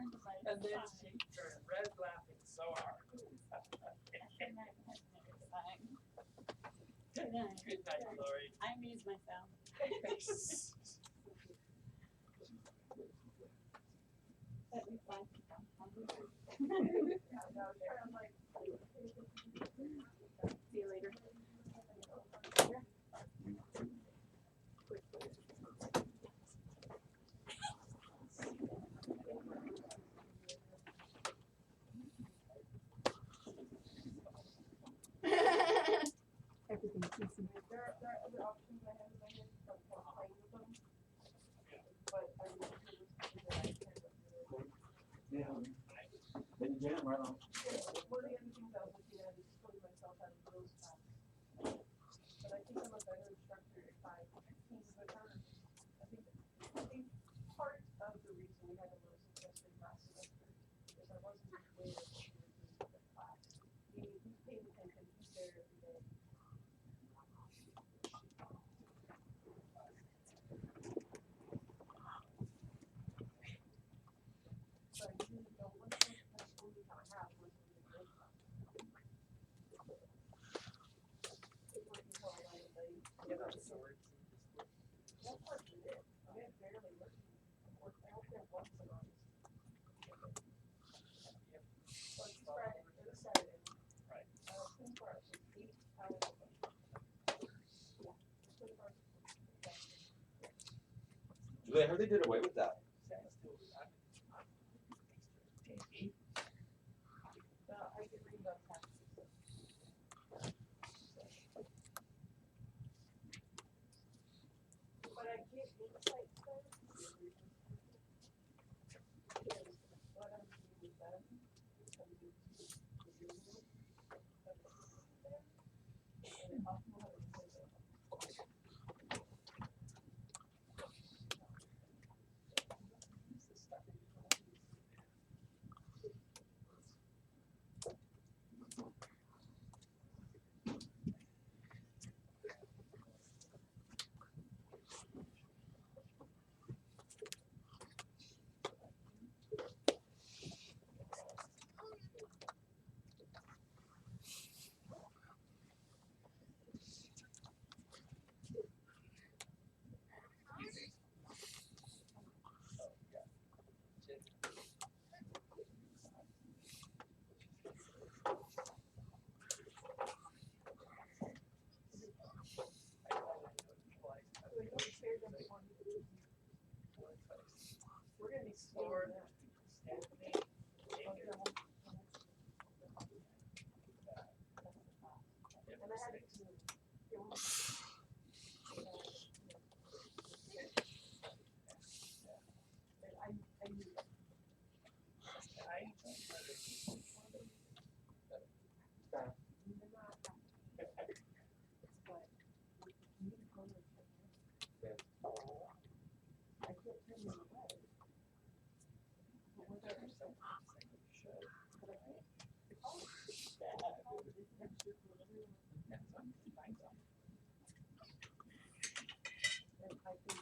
turned to my And then side. she turned red, laughing so hard. And I had never sang. Good night, Lori. I amuse myself. Let me fly. See you later. Everything's easy. There are other options I have in my head from playing with them. But I don't know if it was Yeah. Then jam right on. one of the other things I was looking at is pulling myself out of those tasks. But I think I'm a better instructor if I team with her. I think part of the reason we had a low success rate last semester is I wasn't aware that she was doing the class. Meaning who's paying attention, who's there every day. So I really don't want to have only how I have was in the grade class. It wasn't until I went late. Yeah, that's so weird. That's part of it. I had barely worked. I hope that once a month. So it's Friday, it's Saturday. Right. 24 hours, 8 hours a day. Yeah. 24 hours. Julie, I heard they did away with that. I can read about taxes. But I get insights though. Because what I'm doing with them comes into the review of the system there. And it often has a sense of. This is stuff that you don't use. We're gonna be slower now. And I had to. I knew that. I can't turn them away. But what they're saying, but I can't. And I think